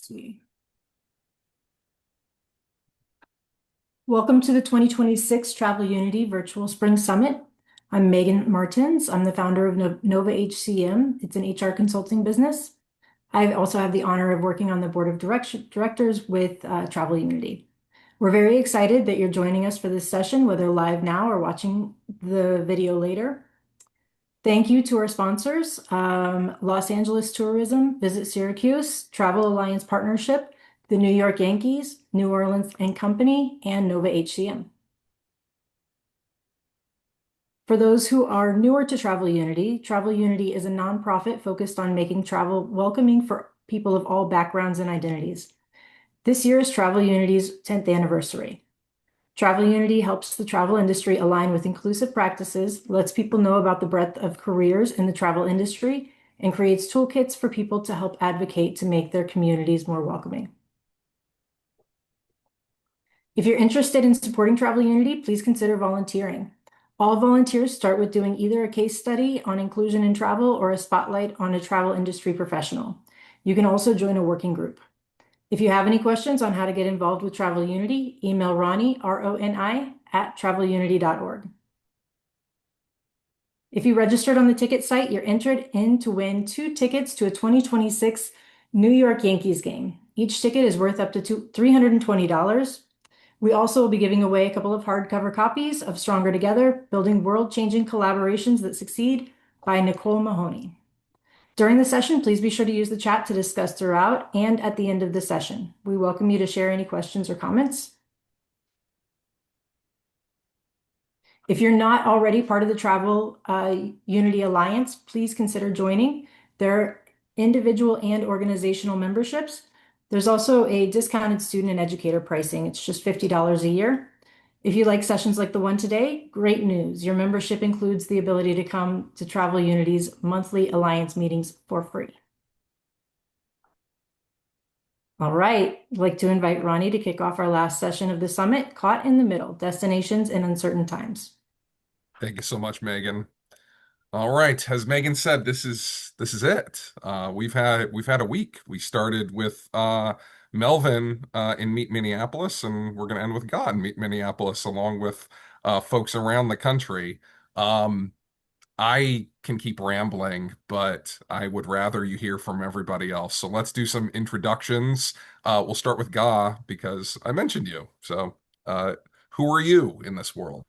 See. Welcome to the 2026 Travel Unity Virtual Spring Summit. I'm Megan Martins. I'm the founder of Nova HCM. It's an HR consulting business. I also have the honor of working on the board of directors with Travel Unity. We're very excited that you're joining us for this session, whether live now or watching the video later. Thank you to our sponsors, Los Angeles Tourism, Visit Syracuse, Travel Alliance Partnership, the New York Yankees, New Orleans and Company, and Nova HCM. For those who are newer to Travel Unity is a nonprofit focused on making travel welcoming for people of all backgrounds and identities. This year is Travel Unity's 10th anniversary. Travel Unity helps the travel industry align with inclusive practices, lets people know about the breadth of careers in the travel industry, and creates toolkits for people to help advocate to make their communities more welcoming. If you're interested in supporting Travel Unity, please consider volunteering. All volunteers start with doing either a case study on inclusion in travel or a spotlight on a travel industry professional. You can also join a working group. If you have any questions on how to get involved with Travel Unity, email Ronnie, R-O-N-I, @travelunity.org. If you registered on the ticket site, you're entered in to win 2 tickets to a 2026 New York Yankees game. Each ticket is worth up to $320. We also will be giving away a couple of hardcover copies of Stronger Together, Building World-Changing Collaborations That Succeed by Nicole Mahoney. During the session, please be sure to use the chat to discuss throughout and at the end of the session. We welcome you to share any questions or comments. If you're not already part of the Travel Unity Alliance, please consider joining. There are individual and organizational memberships. There's also a discounted student and educator pricing. It's just $50 a year. If you like sessions like the one today, great news. Your membership includes the ability to come to Travel Unity's monthly Alliance meetings for free. All right, I'd like to invite Ronnie to kick off our last session of the summit, Caught in the Middle, Destinations in Uncertain Times. Thank you so much, Megan. All right, as Megan said, this is it. We've had a week. We started with Melvin in Meet Minneapolis, and we're going to end with God in Meet Minneapolis, along with folks around the country. I can keep rambling, but I would rather you hear from everybody else. So let's do some introductions. We'll start with Ga because I mentioned you. So who are you in this world?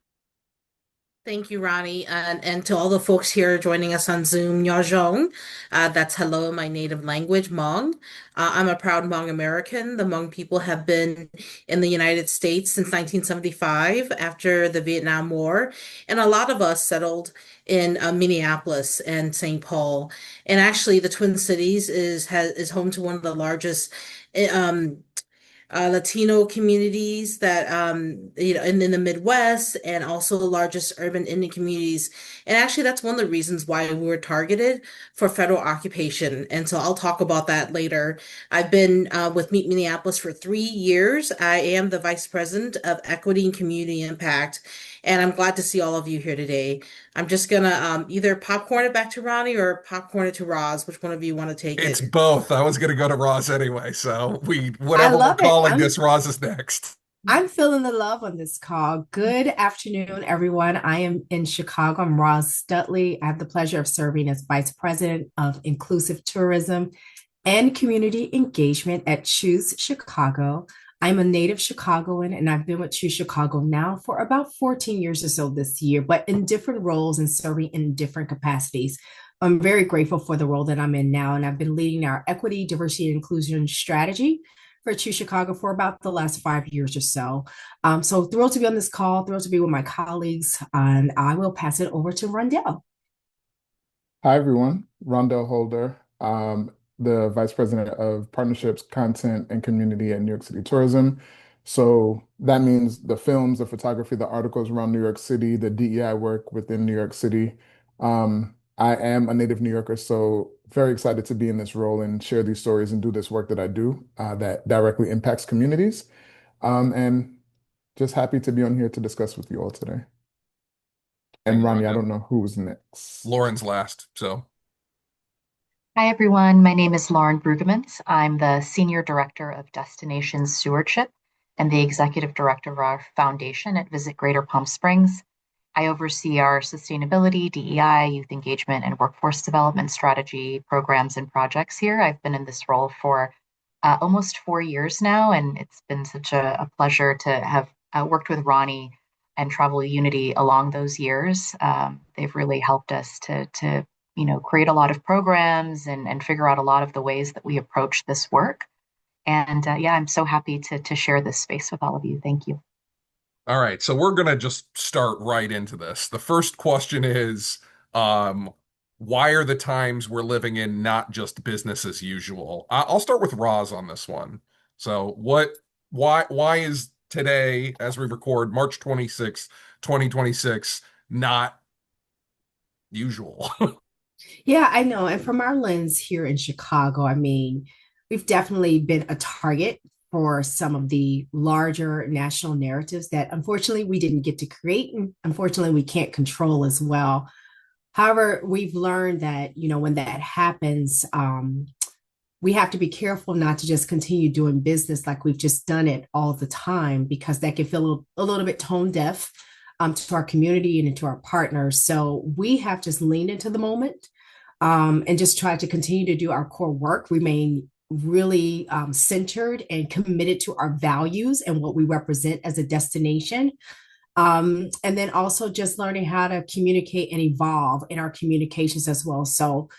Thank you, Ronnie, and to all the folks here joining us on Zoom, Nyajong. That's hello in my native language, Hmong. I'm a proud Hmong American. The Hmong people have been in the United States since 1975 after the Vietnam War, and a lot of us settled in Minneapolis and St. Paul. And actually, the Twin Cities is home to one of the largest um, Latino communities that in the Midwest, and also the largest urban Indian communities. And actually, that's one of the reasons why we were targeted for federal occupation. And so I'll talk about that later. I've been with Meet Minneapolis for 3 years. I am the Vice President of Equity and Community Impact, and I'm glad to see all of you here today. I'm just gonna either popcorn it back to Ronnie or popcorn it to Roz. Which one of you want to take It's it? both. I was going to go to Roz anyway, so I whatever we're love it. calling this, Roz is next. I'm feeling the love on this call. Good afternoon, everyone. I am in Chicago. I'm Roz Stuttley. I have the pleasure of serving as Vice President of Inclusive Tourism and Community Engagement at Choose Chicago. I'm a native Chicagoan, and I've been with Choose Chicago now for about 14 years or so this year, but in different roles and serving in different capacities. I'm very grateful for the role that I'm in now, and I've been leading our equity, diversity, and inclusion strategy for Choose Chicago for about the last 5 years or so. So thrilled to be on this call, thrilled to be with my colleagues, and I will pass it over to Rondel. Hi, everyone. Rondel Holder, the Vice President of Partnerships, Content, and Community at New York City Tourism. So that means the films, the photography, the articles around New York City, the DEI work within New York City. I am a native New Yorker, so very excited to be in this role and share these stories and do this work that I do that directly impacts communities. And just happy to be on here to discuss with you all today. Thank And you, Ronnie, I Rhonda. don't know who's next. Lauren's last, so Hi, everyone. My name is Lauren Bruggemans. I'm the Senior Director of Destination Stewardship and the Executive Director of our foundation at Visit Greater Palm Springs. I oversee our sustainability, DEI, youth engagement, and workforce development strategy programs and projects here. I've been in this role for almost 4 years now, and it's been such a pleasure to have worked with Ronnie and Travel Unity along those years. They've really helped us to create a lot of programs and figure out a lot of the ways that we approach this work. And yeah, I'm so happy to share this space with all of you. Thank you. All right, so we're gonna just start right into this. The first question is, um, why are the times we're living in not just business as usual? I'll start with Roz on this one. So why is today, as we record, March 26, 2026, not usual? Yeah, I know. And from our lens here in Chicago, I mean, we've definitely been a target for some of the larger national narratives that unfortunately we didn't get to create and unfortunately we can't control as well. However, we've learned that, when that happens, we have to be careful not to just continue doing business like we've just done it all the time, because that can feel a little bit tone deaf to our community and to our partners. So we have just leaned into the moment and just tried to continue to do our core work, remain really centered and committed to our values and what we represent as a destination. And then also just learning how to communicate and evolve in our communications as well. So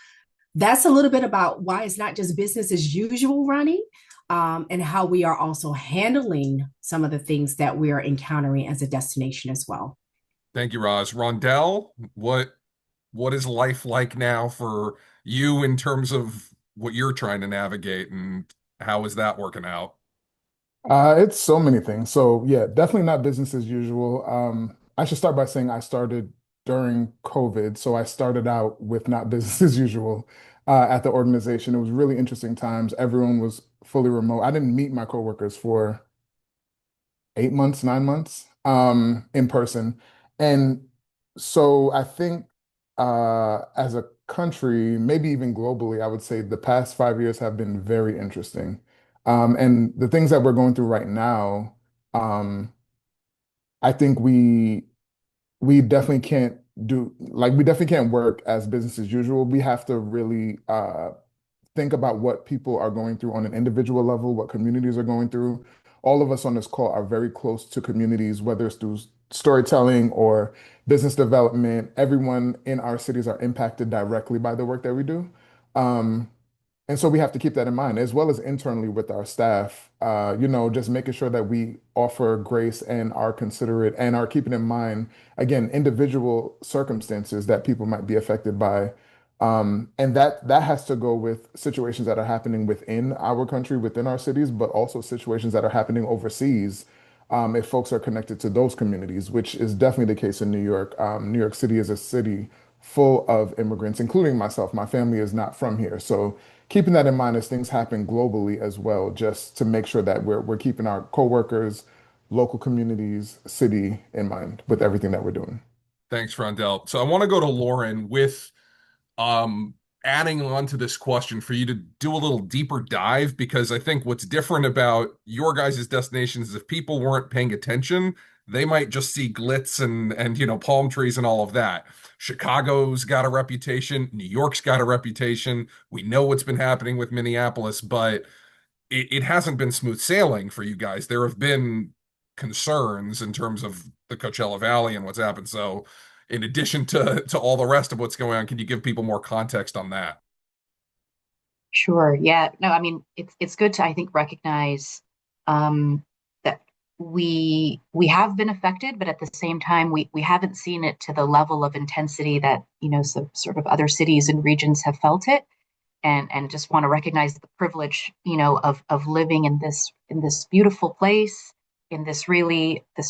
that's a little bit about why it's not just business as usual, Ronnie, and how we are also handling some of the things that we are encountering as a destination as well. Thank you, Roz. Rondell, what is life like now for you in terms of what you're trying to navigate, and how is that working out? It's so many things. So yeah, definitely not business as usual. I should start by saying I started during COVID, so I started out with not business as usual at the organization. It was really interesting times. Everyone was fully remote. I didn't meet my coworkers for 8 months, 9 months in person. And so I think as a country, maybe even globally, I would say the past 5 years have been very interesting. And the things that we're going through right now, um, I think we definitely can't we definitely can't work as business as usual. We have to really think about what people are going through on an individual level, what communities are going through. All of us on this call are very close to communities, whether it's through storytelling or business development. Everyone in our cities are impacted directly by the work that we do. Um, and so we have to keep that in mind, as well as internally with our staff, just making sure that we offer grace and are considerate and are keeping in mind, again, individual circumstances that people might be affected by. And that has to go with situations that are happening within our country, within our cities, but also situations that are happening overseas, if folks are connected to those communities, which is definitely the case in New York. New York City is a city full of immigrants, including myself. My family is not from here. So keeping that in mind as things happen globally as well, just to make sure that we're keeping our coworkers, local communities, city in mind with everything that we're doing. Thanks, Rondell. So I want to go to Lauren with um adding on to this question for you to do a little deeper dive, because I think what's different about your guys' destinations is if people weren't paying attention, they might just see glitz and palm trees and all of that. Chicago's got a reputation, New York's got a reputation. We know what's been happening with Minneapolis, but it hasn't been smooth sailing for you guys. There have been concerns in terms of the Coachella Valley and what's happened. So, in addition to all the rest of what's going on, can you give people more context on that? Sure. Yeah. No, I mean, it's good to, I think, recognize that we have been affected, but at the same time, we haven't seen it to the level of intensity that, so sort of other cities and regions have felt it. And just want to recognize the privilege, of living in this beautiful place, in this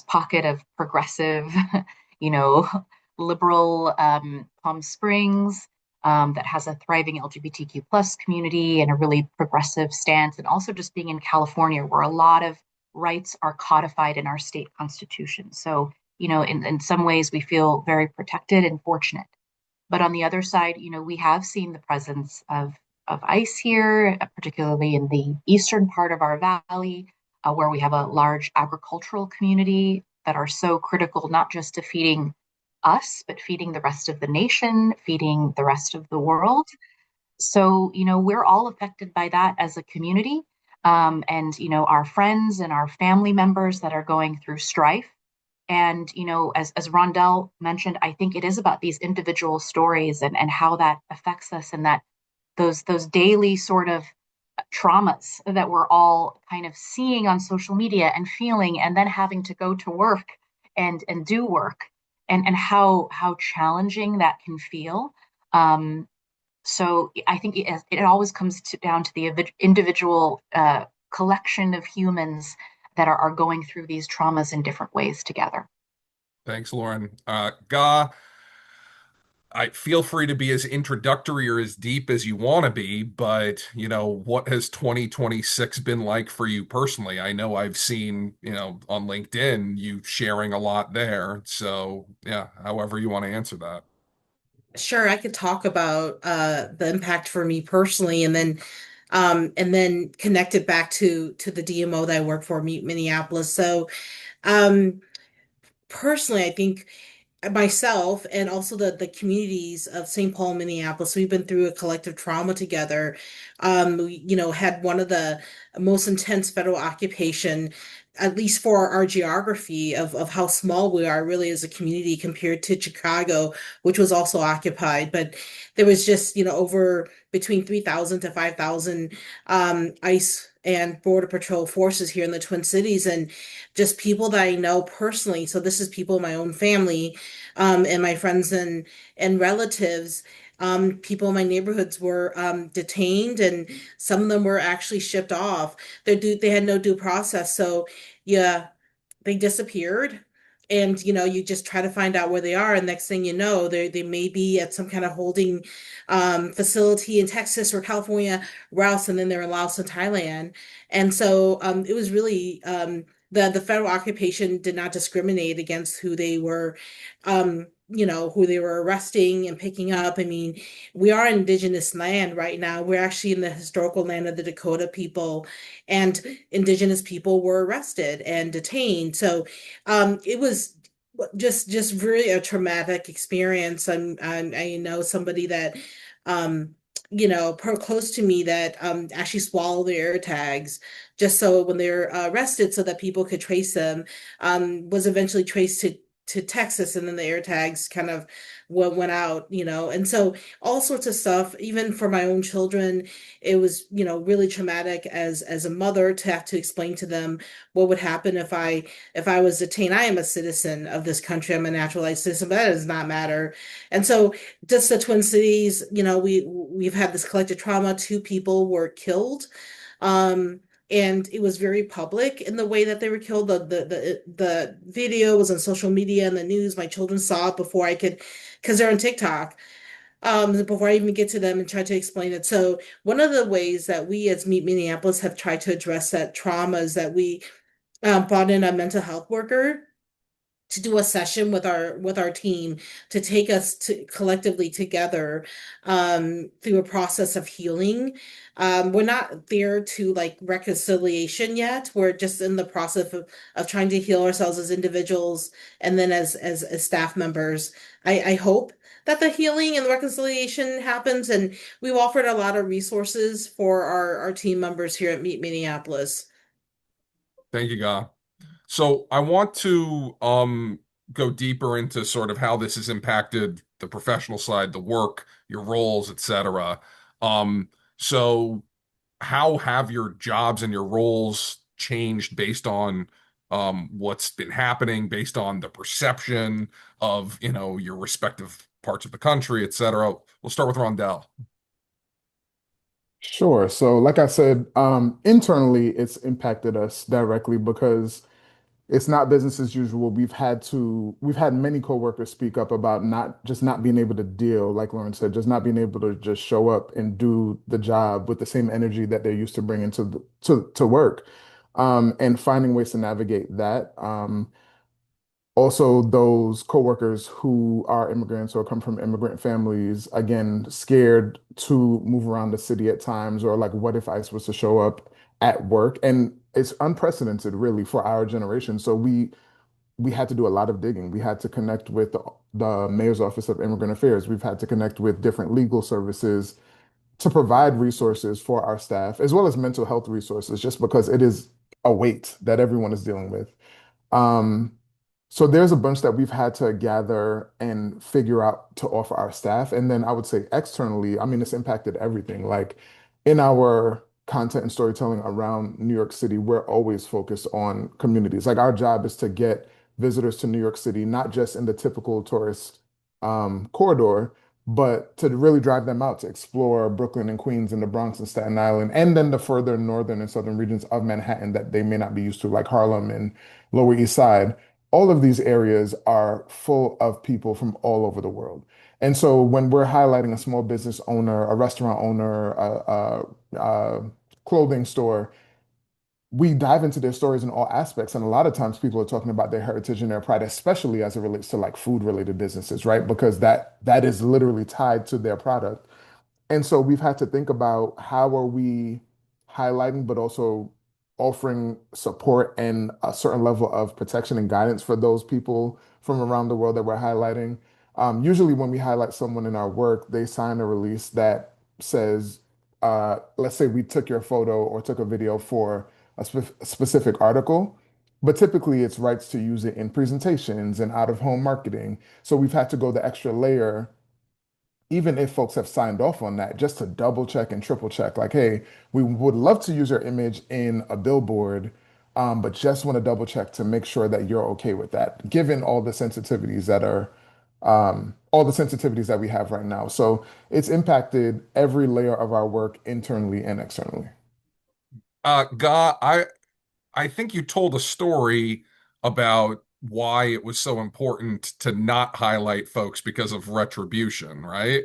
pocket of progressive, you know, liberal Palm Springs, that has a thriving LGBTQ plus community and a really progressive stance, and also just being in California, where a lot of rights are codified in our state constitution. So, in some ways, we feel very protected and fortunate. But on the other side, we have seen the presence of of ice here, particularly in the eastern part of our valley, where we have a large agricultural community that are so critical, not just to feeding us, but feeding the rest of the nation, feeding the rest of the world. So, we're all affected by that as a community. And, our friends and our family members that are going through strife. And, as Rondell mentioned, I think it is about these individual stories and how that affects us, and that those daily sort of traumas that we're all kind of seeing on social media and feeling, and then having to go to work and do work, and how challenging that can feel. So I think it always comes down to the individual collection of humans that are going through these traumas in different ways together. Thanks, Lauren. Ga, I feel free to be as introductory or as deep as you want to be, but what has 2026 been like for you personally? I know I've seen, on LinkedIn, you sharing a lot there. So yeah, however you want to answer that. Sure, I could talk about the impact for me personally, and then connect it back to the DMO that I work for, Meet Minneapolis. So um, personally, I think myself and also the communities of St. Paul, Minneapolis, we've been through a collective trauma together. We, had one of the most intense federal occupation, at least for our geography of how small we are really as a community compared to Chicago, which was also occupied. But there was just, over between 3,000 to 5,000 ICE and Border Patrol forces here in the Twin Cities, and just people that I know personally. So this is people in my own family, and my friends and relatives. People in my neighborhoods were detained, and some of them were actually shipped off. They had no due process. So yeah, they disappeared. And you just try to find out where they are, and next thing you know, they may be at some kind of holding facility in Texas or California, Rouse, and then they're in Laos and Thailand. And so it was really the federal occupation did not discriminate against who they were, who they were arresting and picking up. I mean, we are indigenous land right now. We're actually in the historical land of the Dakota people, and indigenous people were arrested and detained. So it was just really a traumatic experience. I know somebody that close to me that actually swallowed their air tags just so when they're arrested so that people could trace them, was eventually traced to Texas, and then the air tags kind of went out, and so all sorts of stuff. Even for my own children, it was, really traumatic as a mother to have to explain to them what would happen if I was detained. I am a citizen of this country. I'm a naturalized citizen, but that does not matter. And so just the Twin Cities, we've had this collective trauma. Two people were killed. Um, and it was very public in the way that they were killed. The video was on social media and the news. My children saw it before I could, because they're on TikTok. Before I even get to them and try to explain it. So one of the ways that we as Meet Minneapolis have tried to address that trauma is that we brought in a mental health worker to do a session with our team to take us to collectively together through a process of healing. We're not there to like reconciliation yet. We're just in the process of trying to heal ourselves as individuals and then as staff members. I hope that the healing and the reconciliation happens, and we've offered a lot of resources for our team members here at Meet Minneapolis. Thank you, Ga. So I want to go deeper into sort of how this has impacted the professional side, the work, your roles, etc. Um, so how have your jobs and your roles changed based on what's been happening, based on the perception of, your respective parts of the country, etc. We'll start with Rondell. Sure. So, like I said, internally, it's impacted us directly because it's not business as usual. We've had many coworkers speak up about not being able to deal, like Lauren said, just not being able to just show up and do the job with the same energy that they're used to bringing to work, and finding ways to navigate that. Also, those coworkers who are immigrants or come from immigrant families, again, scared to move around the city at times, or like, what if ICE was to show up at work? And it's unprecedented, really, for our generation. So we had to do a lot of digging. We had to connect with the Mayor's Office of Immigrant Affairs. We've had to connect with different legal services to provide resources for our staff, as well as mental health resources, just because it is a weight that everyone is dealing with. Um, so there's a bunch that we've had to gather and figure out to offer our staff. And then I would say externally, I mean, it's impacted everything. Like in our content and storytelling around New York City, we're always focused on communities. Like our job is to get visitors to New York City, not just in the typical tourist corridor, but to really drive them out to explore Brooklyn and Queens and the Bronx and Staten Island, and then the further northern and southern regions of Manhattan that they may not be used to, like Harlem and Lower East Side. All of these areas are full of people from all over the world. And so when we're highlighting a small business owner, a restaurant owner, a clothing store, we dive into their stories in all aspects. And a lot of times people are talking about their heritage and their pride, especially as it relates to like food related businesses, right? Because that is literally tied to their product. And so we've had to think about how are we highlighting, but also offering support and a certain level of protection and guidance for those people from around the world that we're highlighting. Usually, when we highlight someone in our work, they sign a release that says, let's say we took your photo or took a video for a specific article, but typically it's rights to use it in presentations and out of home marketing. So we've had to go the extra layer even if folks have signed off on that, just to double check and triple check, like, hey, we would love to use your image in a billboard, but just want to double check to make sure that you're okay with that, given all the sensitivities that we have right now. So it's impacted every layer of our work internally and externally. Ga, I think you told a story about why it was so important to not highlight folks because of retribution, right?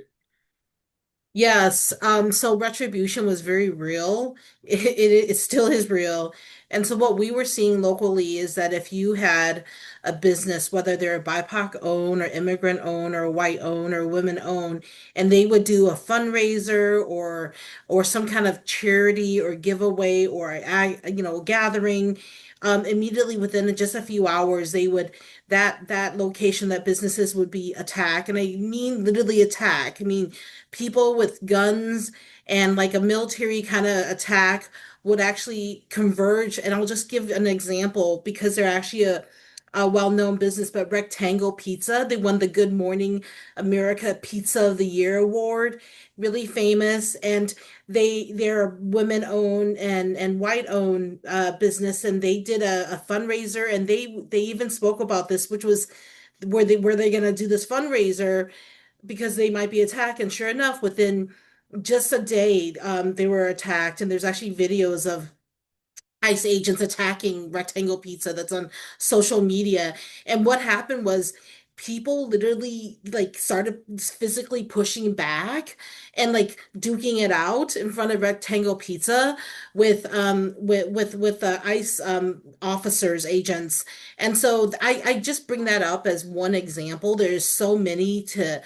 Yes, so retribution was very real. It still is real. And so what we were seeing locally is that if you had a business, whether they're BIPOC owned or immigrant owned or white owned or women owned, and they would do a fundraiser or some kind of charity or giveaway or gathering, immediately within just a few hours, they would that location, that businesses would be attacked. And I mean literally attack. I mean people with guns and like a military kind of attack would actually converge. And I'll just give an example because they're actually a well-known business, but Rectangle Pizza, they won the Good Morning America Pizza of the Year award, really famous. And they're women-owned and white-owned business, and they did a fundraiser, and they even spoke about this, which was were they going to do this fundraiser because they might be attacked. And sure enough, within just a day, they were attacked. And there's actually videos of ICE agents attacking Rectangle Pizza that's on social media. And what happened was people literally like started physically pushing back and like duking it out in front of Rectangle Pizza with the ICE officers, agents. And so I just bring that up as one example. There's so many to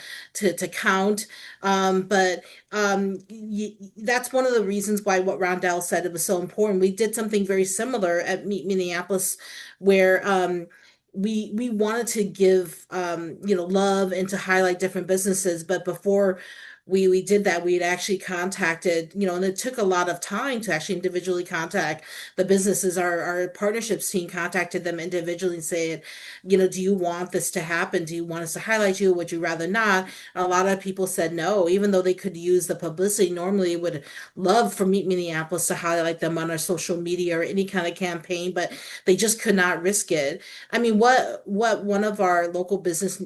count. But that's one of the reasons why what Rondell said it was so important. We did something very similar at Meet Minneapolis where we wanted to give love and to highlight different businesses, but before we did that, we had actually contacted, and it took a lot of time to actually individually contact the businesses. Our partnerships team contacted them individually and said, do you want this to happen? Do you want us to highlight you? Would you rather not? And a lot of people said no, even though they could use the publicity. Normally would love for Meet Minneapolis to highlight them on our social media or any kind of campaign, but they just could not risk it. I mean, what one of our local business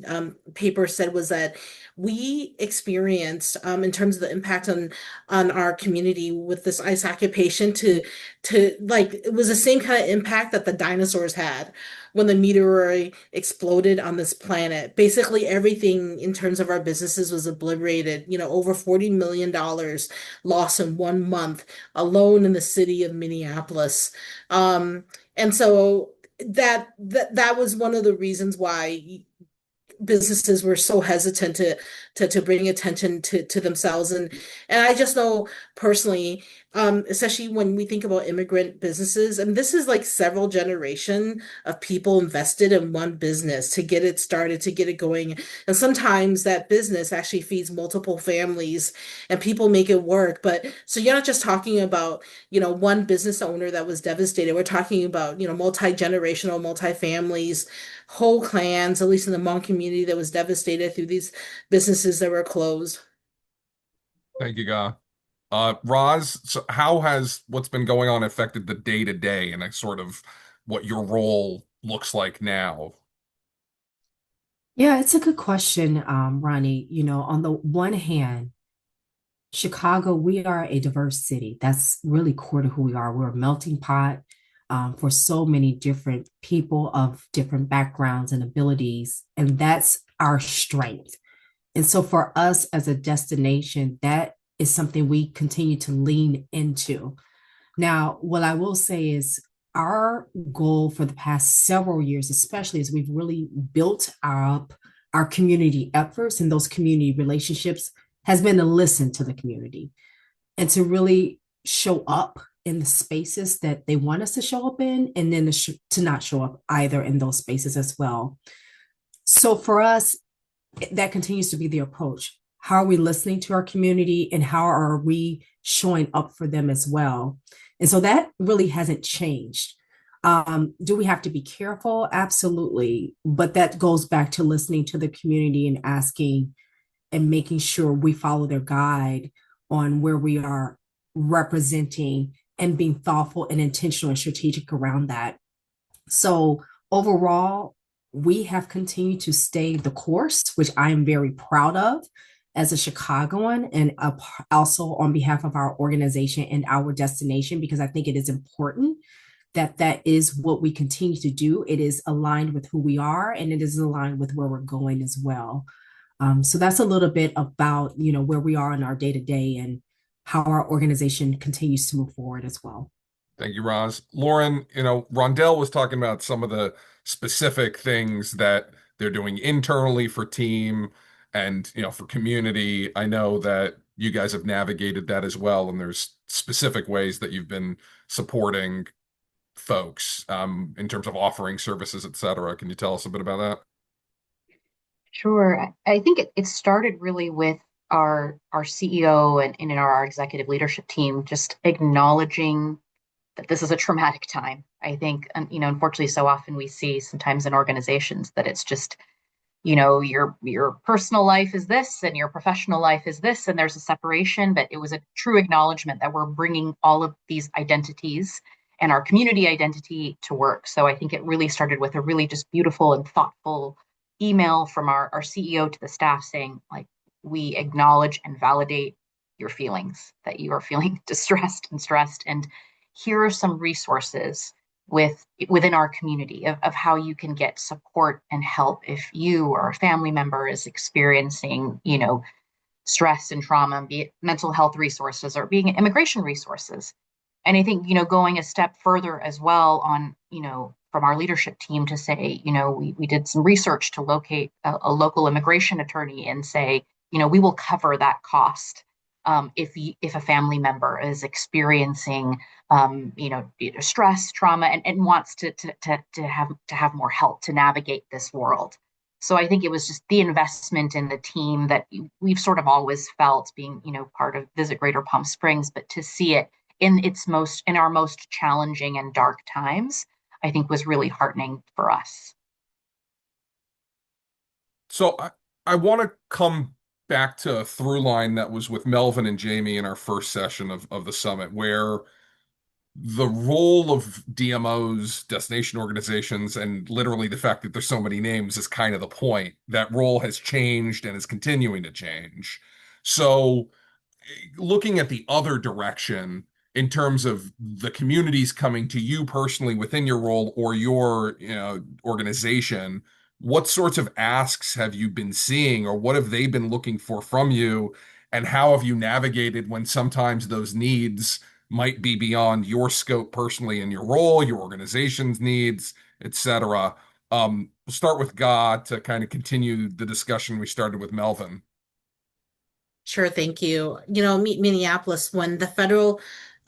papers said was that we experienced in terms of the impact on our community with this ice occupation to like it was the same kind of impact that the dinosaurs had when the meteor exploded on this planet. Basically everything in terms of our businesses was obliterated, over $40 million lost in 1 month alone in the city of Minneapolis. And so that was one of the reasons why businesses were so hesitant to bring attention to themselves. And I just know personally, especially when we think about immigrant businesses, and this is like several generation of people invested in one business to get it started, to get it going. And sometimes that business actually feeds multiple families and people make it work. But so you're not just talking about, one business owner that was devastated. We're talking about, multi-generational, multi-families, whole clans, at least in the Hmong community, that was devastated through these businesses that were closed. Thank you, Ga. Roz, so how has what's been going on affected the day to day and sort of what your role looks like now? Yeah, it's a good question, Ronnie. On the one hand, Chicago, we are a diverse city. That's really core to who we are. We're a melting pot for so many different people of different backgrounds and abilities, and that's our strength. And so for us as a destination, that is something we continue to lean into. Now, what I will say is our goal for the past several years, especially as we've really built up our community efforts and those community relationships, has been to listen to the community and to really show up in the spaces that they want us to show up in, and then to not show up either in those spaces as well. So for us, that continues to be the approach. How are we listening to our community, and how are we showing up for them as well? And so that really hasn't changed. Do we have to be careful? Absolutely. But that goes back to listening to the community and asking and making sure we follow their guide on where we are representing and being thoughtful and intentional and strategic around that. So overall, we have continued to stay the course, which I am very proud of as a Chicagoan, and also on behalf of our organization and our destination, because I think it is important that that is what we continue to do. It is aligned with who we are, and it is aligned with where we're going as well. So that's a little bit about, where we are in our day to day and how our organization continues to move forward as well. Thank you, Roz. Lauren, Rondell was talking about some of the specific things that they're doing internally for team and, for community. I know that you guys have navigated that as well, and there's specific ways that you've been supporting folks in terms of offering services, et cetera. Can you tell us a bit about that? Sure. I think it started really with our CEO and in our executive leadership team just acknowledging that this is a traumatic time. I think, unfortunately, so often we see sometimes in organizations that it's just, your personal life is this and your professional life is this, and there's a separation. But it was a true acknowledgement that we're bringing all of these identities and our community identity to work. So I think it really started with a really just beautiful and thoughtful email from our CEO to the staff saying, like, we acknowledge and validate your feelings, that you are feeling distressed and stressed. And here are some resources within our community of how you can get support and help if you or a family member is experiencing, stress and trauma, be it mental health resources or being immigration resources. And I think, going a step further as well on, from our leadership team to say, we did some research to locate a local immigration attorney and say, we will cover that cost if a family member is experiencing, stress, trauma, and wants to have more help to navigate this world. So I think it was just the investment in the team that we've sort of always felt being, part of Visit Greater Palm Springs, but to see it in our most challenging and dark times, I think was really heartening for us. So I want to come back to a through line that was with Melvin and Jamie in our first session of the summit, where the role of DMOs, destination organizations, and literally the fact that there's so many names is kind of the point. That role has changed and is continuing to change. So looking at the other direction in terms of the communities coming to you personally within your role or your organization, what sorts of asks have you been seeing, or what have they been looking for from you, and how have you navigated when sometimes those needs might be beyond your scope personally in your role, your organization's needs, etc. We'll start with Ga to kind of continue the discussion we started with Melvin. Sure, thank you. Meet Minneapolis, when the federal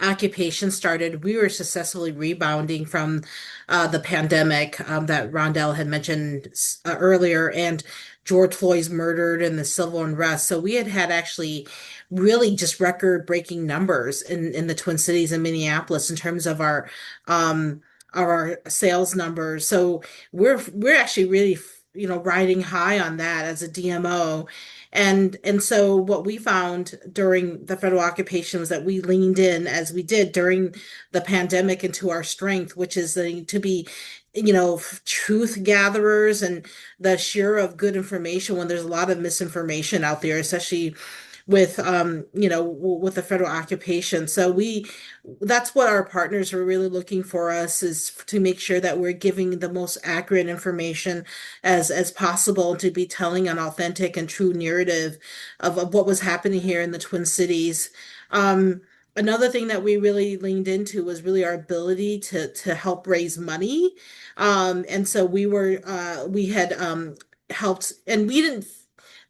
occupation started, we were successfully rebounding from the pandemic that Rondell had mentioned earlier, and George Floyd's murdered and the civil unrest. So we had actually really just record-breaking numbers in the Twin Cities and Minneapolis in terms of our sales numbers. So we're actually really riding high on that as a DMO. And so what we found during the federal occupation was that we leaned in, as we did during the pandemic, into our strength, which is to be, truth gatherers and the share of good information when there's a lot of misinformation out there, especially with with the federal occupation. So that's what our partners are really looking for us, is to make sure that we're giving the most accurate information as possible, to be telling an authentic and true narrative of what was happening here in the Twin Cities. Another thing that we really leaned into was really our ability to help raise money. And so we had helped, and we didn't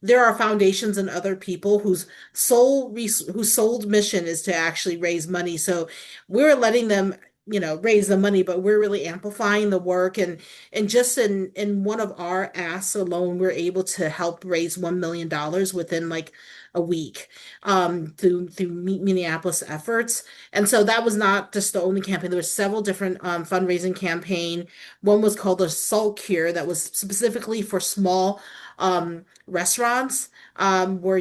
there are foundations and other people whose sole mission is to actually raise money. So we're letting them, raise the money, but we're really amplifying the work. And just in one of our asks alone, we're able to help raise $1 million within like a week through Minneapolis efforts. And so that was not just the only campaign. There were several different fundraising campaign. One was called the Salt Cure, that was specifically for small restaurants, where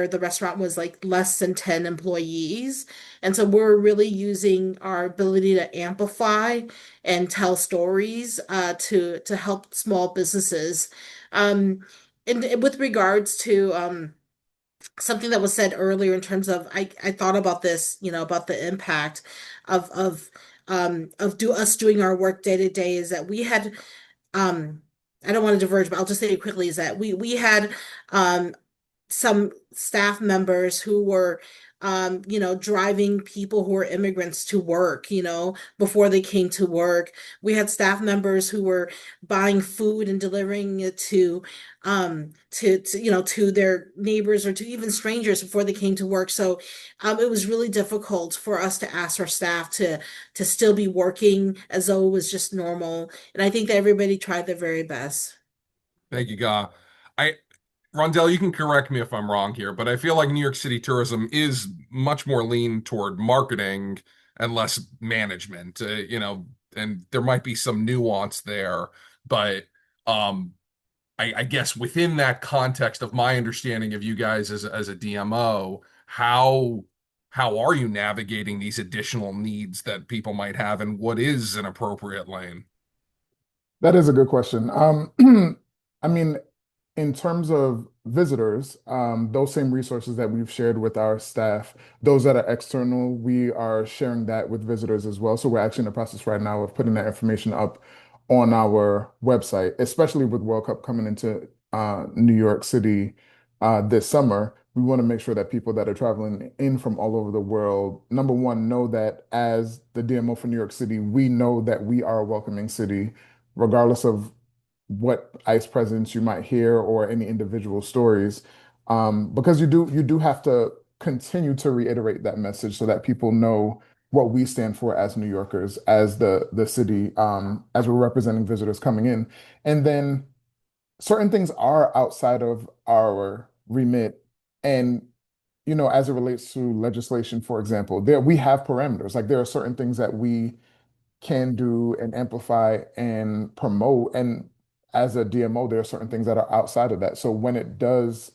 the restaurant was like less than 10 employees. And so we're really using our ability to amplify and tell stories to help small businesses. And with regards to something that was said earlier, in terms of, I thought about this, about the impact of us doing our work day to day, is that we had I don't want to diverge, but I'll just say it quickly, is that we had some staff members who were driving people who were immigrants to work, before they came to work. We had staff members who were buying food and delivering it to their neighbors or to even strangers before they came to work. So it was really difficult for us to ask our staff to still be working as though it was just normal. And I think that everybody tried their very best. Thank you, Ga. I Rondell, you can correct me if I'm wrong here, but I feel like New York City tourism is much more lean toward marketing and less management, and there might be some nuance there, but um, I guess within that context of my understanding of you guys as a DMO, how are you navigating these additional needs that people might have, and what is an appropriate lane? That is a good question. I mean, in terms of visitors, those same resources that we've shared with our staff, those that are external, we are sharing that with visitors as well. So we're actually in the process right now of putting that information up on our website, especially with World Cup coming into New York City this summer. We want to make sure that people that are traveling in from all over the world, number one, know that as the DMO for New York City, we know that we are a welcoming city, regardless of what ICE presence you might hear or any individual stories, because you do have to continue to reiterate that message so that people know what we stand for as New Yorkers, as the city, as we're representing visitors coming in, and then certain things are outside of our remit, and as it relates to legislation, for example, there we have parameters. Like there are certain things that we can do and amplify and promote. And as a DMO, there are certain things that are outside of that. So when it does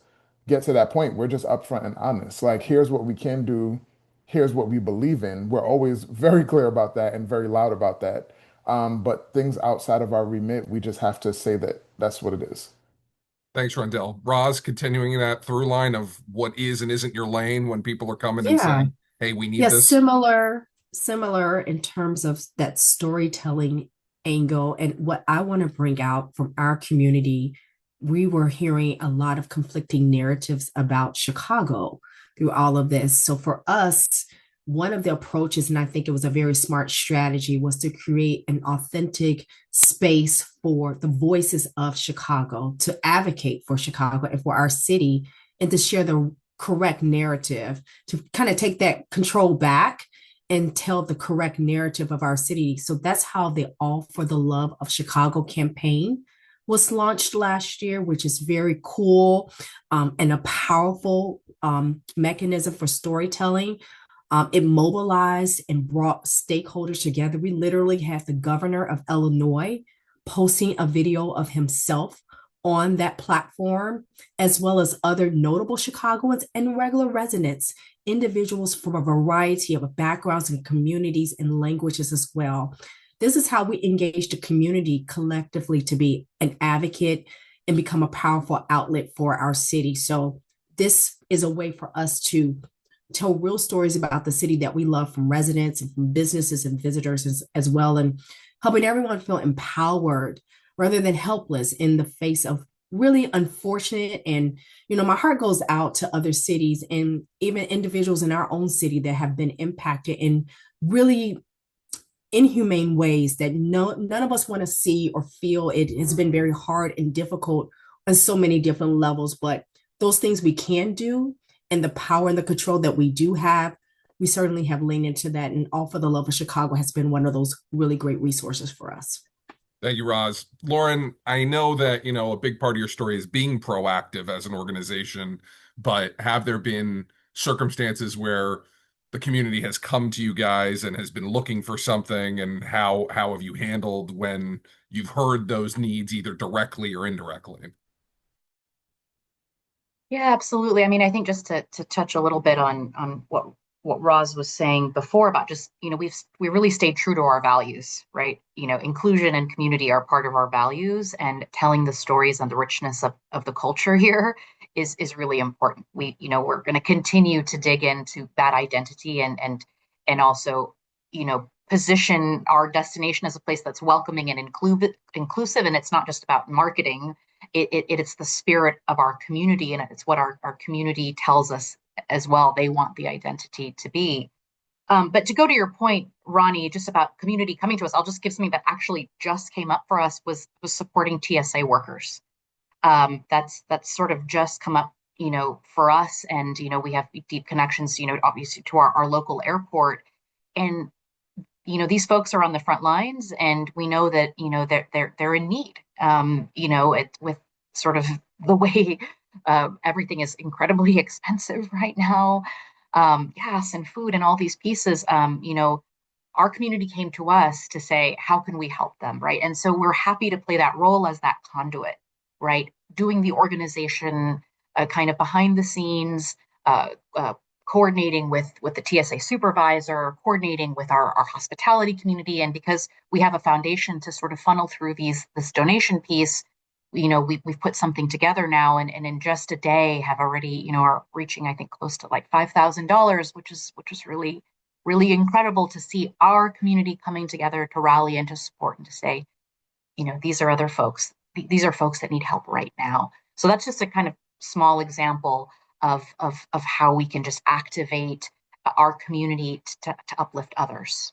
get to that point, we're just upfront and honest. Like, here's what we can do, here's what we believe in. We're always very clear about that and very loud about that. But things outside of our remit, we just have to say that that's what it is. Thanks, Rondell. Roz, continuing that through line of what is and isn't your lane when people are coming and Yeah. saying, hey, we need Yeah, this. similar in terms of that storytelling angle. And what I want to bring out from our community, we were hearing a lot of conflicting narratives about Chicago through all of this. So for us, one of the approaches, and I think it was a very smart strategy, was to create an authentic space for the voices of Chicago to advocate for Chicago and for our city and to share the correct narrative, to kind of take that control back and tell the correct narrative of our city. So that's how the All for the Love of Chicago campaign was launched last year, which is very cool and a powerful mechanism for storytelling. It mobilized and brought stakeholders together. We literally had the governor of Illinois posting a video of himself on that platform, as well as other notable Chicagoans and regular residents, individuals from a variety of backgrounds and communities and languages as well. This is how we engage the community collectively to be an advocate and become a powerful outlet for our city. So this is a way for us to tell real stories about the city that we love, from residents and from businesses and visitors as well, and helping everyone feel empowered rather than helpless in the face of really unfortunate. And, my heart goes out to other cities and even individuals in our own city that have been impacted in really inhumane ways that none of us want to see or feel. It has been very hard and difficult on so many different levels, but those things we can do and the power and the control that we do have, we certainly have leaned into that. And All for the Love of Chicago has been one of those really great resources for us. Thank you, Roz. Lauren, I know that, a big part of your story is being proactive as an organization, but have there been circumstances where the community has come to you guys and has been looking for something, and how have you handled when you've heard those needs either directly or indirectly? Yeah, absolutely. I mean, I think just to touch a little bit on what Roz was saying before about just, we really stayed true to our values, right? Inclusion and community are part of our values, and telling the stories and the richness of the culture here is really important. We're going to continue to dig into that identity and also, position our destination as a place that's welcoming and inclusive. And it's not just about marketing. It's the spirit of our community, and it's what our community tells us as well they want the identity to be. But to go to your point, Ronnie, just about community coming to us, I'll just give something that actually just came up for us was supporting TSA workers. That's sort of just come up, for us, and we have deep connections, obviously to our local airport, and these folks are on the front lines, and we know that they're in need. With sort of the way everything is incredibly expensive right now, gas and food and all these pieces. Our community came to us to say, how can we help them, right? And so we're happy to play that role as that conduit, right? Doing the organization kind of behind the scenes, coordinating with the TSA supervisor, coordinating with our hospitality community. And because we have a foundation to sort of funnel through this donation piece, we've put something together now, and in just a day have already, are reaching, I think, close to like $5,000, which is really, really incredible to see our community coming together to rally and to support and to say, these are other folks. These are folks that need help right now. So that's just a kind of small example of how we can just activate our community to uplift others.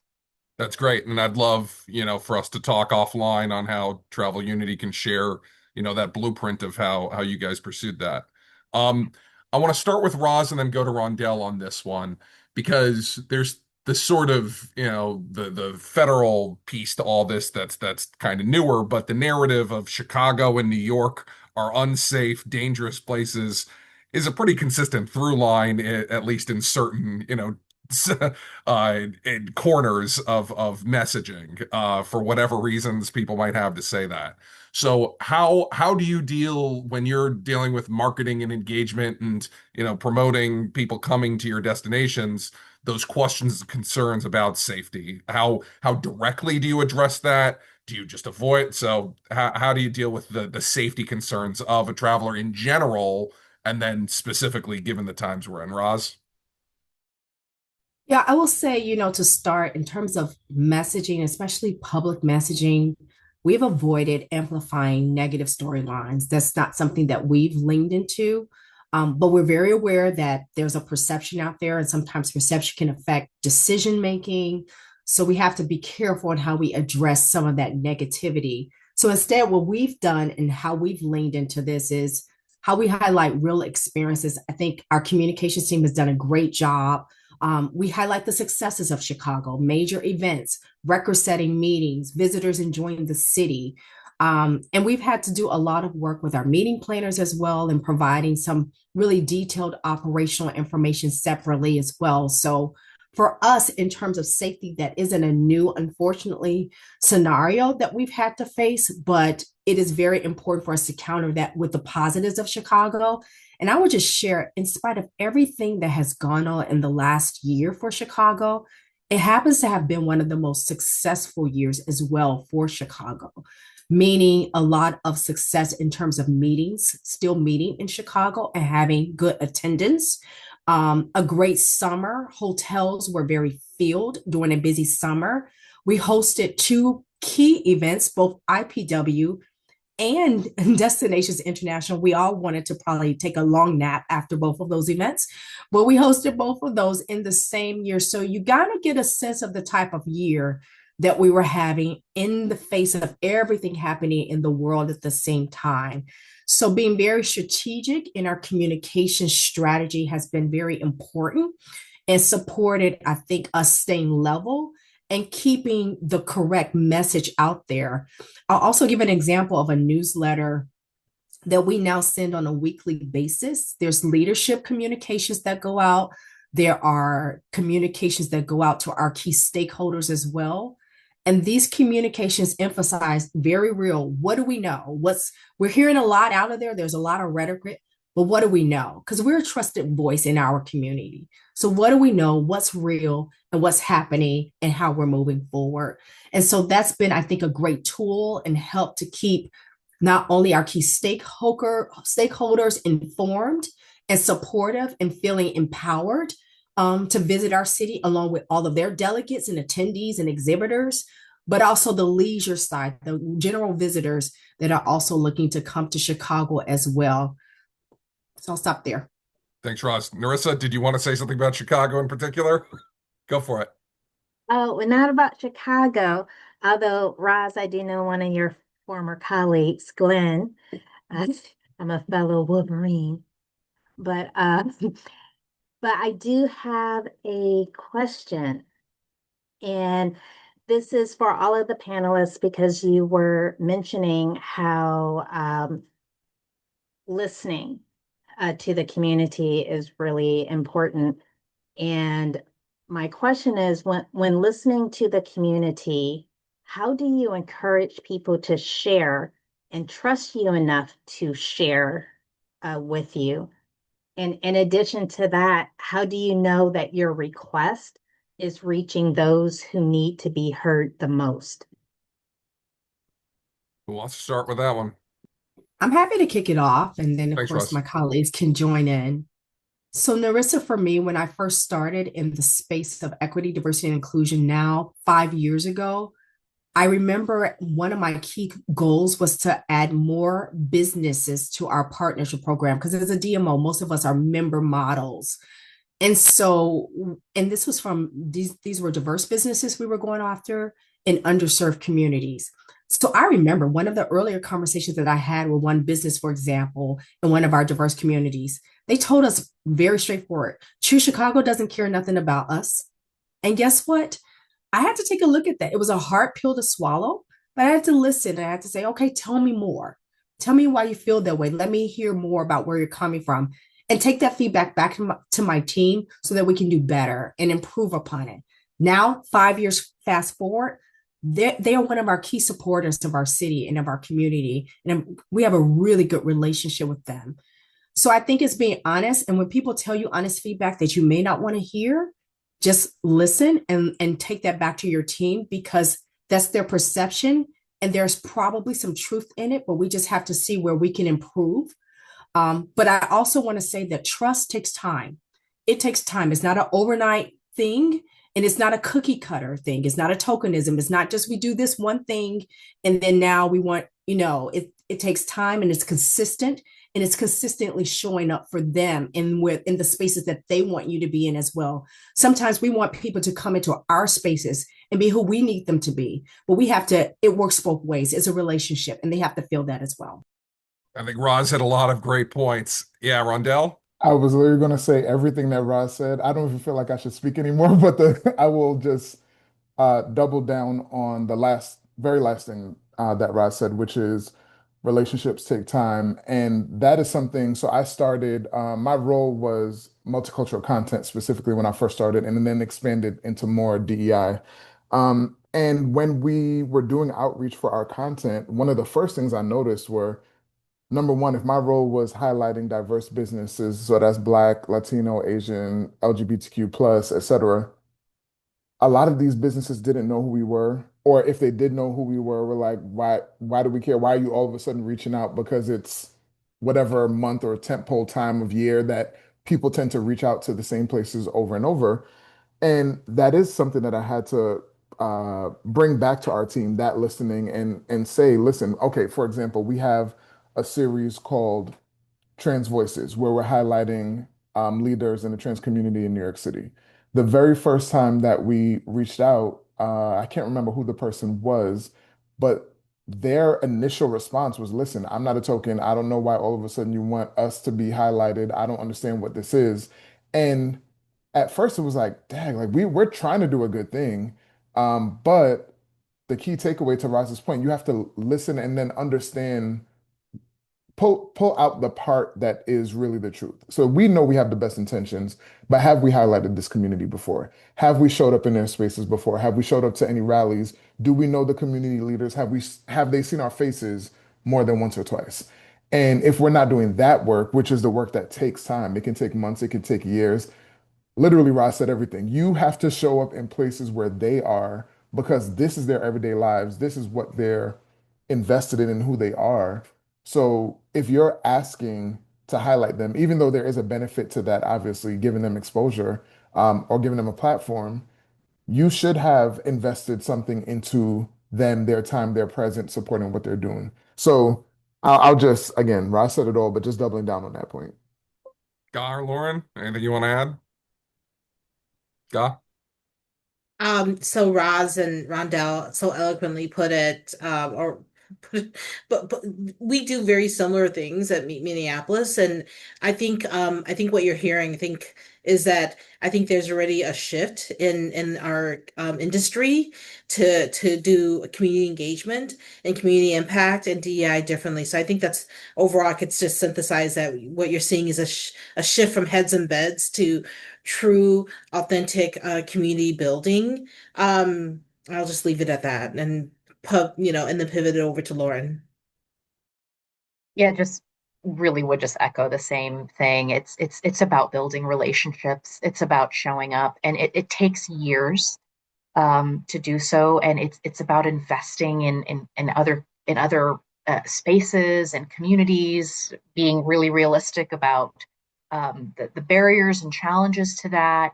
That's great. And I'd love, for us to talk offline on how Travel Unity can share, that blueprint of how you guys pursued that. I want to start with Roz and then go to Rondel on this one, because there's the sort of, the federal piece to all this that's kind of newer, but the narrative of Chicago and New York are unsafe, dangerous places is a pretty consistent through line, at least in certain, in corners of messaging, for whatever reasons people might have to say that. So how do you deal when you're dealing with marketing and engagement and, promoting people coming to your destinations, those questions and concerns about safety? How directly do you address that? Do you just avoid? So how do you deal with the safety concerns of a traveler in general, and then specifically given the times we're in, Roz? Yeah, I will say, to start in terms of messaging, especially public messaging, we've avoided amplifying negative storylines. That's not something that we've leaned into. But we're very aware that there's a perception out there, and sometimes perception can affect decision making. So we have to be careful in how we address some of that negativity. So instead, what we've done and how we've leaned into this is how we highlight real experiences. I think our communications team has done a great job. We highlight the successes of Chicago, major events, record-setting meetings, visitors enjoying the city. And we've had to do a lot of work with our meeting planners as well, and providing some really detailed operational information separately as well. So for us, in terms of safety, that isn't a new, unfortunately, scenario that we've had to face, but it is very important for us to counter that with the positives of Chicago. And I would just share, in spite of everything that has gone on in the last year for Chicago, it happens to have been one of the most successful years as well for Chicago, meaning a lot of success in terms of meetings, still meeting in Chicago and having good attendance. A great summer. Hotels were very filled during a busy summer. We hosted two key events, both IPW and Destinations International. We all wanted to probably take a long nap after both of those events, but we hosted both of those in the same year. So you got to get a sense of the type of year that we were having in the face of everything happening in the world at the same time. So being very strategic in our communication strategy has been very important and supported, I think, us staying level and keeping the correct message out there. I'll also give an example of a newsletter that we now send on a weekly basis. There's leadership communications that go out. There are communications that go out to our key stakeholders as well. And these communications emphasize very real. What do we know? We're hearing a lot out of there. There's a lot of rhetoric, but what do we know? Because we're a trusted voice in our community. So what do we know? What's real and what's happening and how we're moving forward? And so that's been, I think, a great tool and help to keep not only our key stakeholders informed and supportive and feeling empowered to visit our city, along with all of their delegates and attendees and exhibitors, but also the leisure side, the general visitors that are also looking to come to Chicago as well. So I'll stop there. Thanks, Roz. Narissa, did you want to say something about Chicago in particular? Go for it. Oh, well, not about Chicago, although Roz, I do know one of your former colleagues, Glenn. Uh, I'm a fellow Wolverine, but I do have a question, and this is for all of the panelists because you were mentioning how listening to the community is really important. And my question is, when listening to the community, how do you encourage people to share and trust you enough to share with you? And in addition to that, how do you know that your request is reaching those who need to be heard the most? Who wants to start with that one? I'm happy to kick it off. And then, of Thanks, course, Roz. my colleagues can join in. So Narissa, for me, when I first started in the space of equity, diversity, and inclusion now 5 years ago, I remember one of my key goals was to add more businesses to our partnership program because as a DMO, most of us are member models. And so, and this was from these were diverse businesses we were going after in underserved communities. So I remember one of the earlier conversations that I had with one business, for example, in one of our diverse communities. They told us very straightforward, True Chicago doesn't care nothing about us. And guess what? I had to take a look at that. It was a hard pill to swallow, but I had to listen and I had to say, okay, tell me more. Tell me why you feel that way. Let me hear more about where you're coming from and take that feedback back to my team so that we can do better and improve upon it. Now, 5 years fast forward, they are one of our key supporters of our city and of our community. And we have a really good relationship with them. So I think it's being honest. And when people tell you honest feedback that you may not want to hear, just listen and take that back to your team because that's their perception. And there's probably some truth in it, but we just have to see where we can improve. But I also want to say that trust takes time. It takes time. It's not an overnight thing. And it's not a cookie cutter thing. It's not a tokenism. It's not just we do this one thing and then now we want, it takes time and it's consistent, and it's consistently showing up for them in the spaces that they want you to be in as well. Sometimes we want people to come into our spaces and be who we need them to be, but it works both ways. It's a relationship, and they have to feel that as well. I think Roz had a lot of great points. Yeah, Rondell? I was literally going to say everything that Roz said. I don't even feel like I should speak anymore, but I will just double down on the very last thing that Roz said, which is relationships take time. And that is something, so I started, my role was multicultural content specifically when I first started, and then expanded into more DEI. And when we were doing outreach for our content, one of the first things I noticed were, number one, if my role was highlighting diverse businesses, so that's Black, Latino, Asian, LGBTQ plus, et cetera, a lot of these businesses didn't know who we were, or if they did know who we were like, why do we care? Why are you all of a sudden reaching out? Because it's whatever month or tentpole time of year that people tend to reach out to the same places over and over. And that is something that I had to bring back to our team, that listening and say, listen, okay, for example, we have a series called Trans Voices, where we're highlighting leaders in the trans community in New York City. The very first time that we reached out, I can't remember who the person was, but their initial response was, listen, I'm not a token. I don't know why all of a sudden you want us to be highlighted. I don't understand what this is. And at first it was like, dang, like we're trying to do a good thing. But the key takeaway to Roz's point, you have to listen and then understand, pull out the part that is really the truth. So we know we have the best intentions, but have we highlighted this community before? Have we showed up in their spaces before? Have we showed up to any rallies? Do we know the community leaders? Have they seen our faces more than once or twice? And if we're not doing that work, which is the work that takes time, it can take months, it can take years. Literally, Ross said everything. You have to show up in places where they are, because this is their everyday lives. This is what they're invested in and who they are. So if you're asking to highlight them, even though there is a benefit to that, obviously giving them exposure, or giving them a platform, you should have invested something into them, their time, their presence, supporting what they're doing. So I'll just, again, Ross said it all, but just doubling down on that point. Gar, Lauren, anything you want to add? Ga? So Roz and Rondell so eloquently put it, but we do very similar things at Meet Minneapolis, and I think what you're hearing, I think, is that I think there's already a shift in our industry to do community engagement and community impact and DEI differently. So I think that's overall, I could just synthesize that what you're seeing is a shift from heads and beds to true, authentic community building. I'll just leave it at that, and and then pivot it over to Lauren. Yeah, just really would just echo the same thing. It's about building relationships. It's about showing up, and it takes years to do so. And it's about investing in other spaces and communities, being really realistic about the barriers and challenges to that.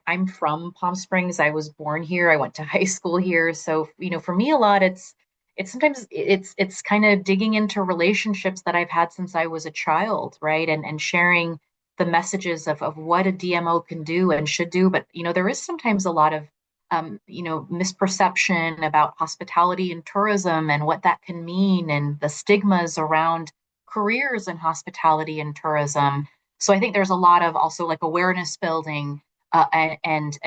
I'm from Palm Springs. I was born here. I went to high school here. So, for me, a lot, it's sometimes it's kind of digging into relationships that I've had since I was a child, right? And sharing the messages of what a DMO can do and should do. But, there is sometimes a lot of misperception about hospitality and tourism and what that can mean, and the stigmas around careers in hospitality and tourism. So I think there's a lot of also like awareness building and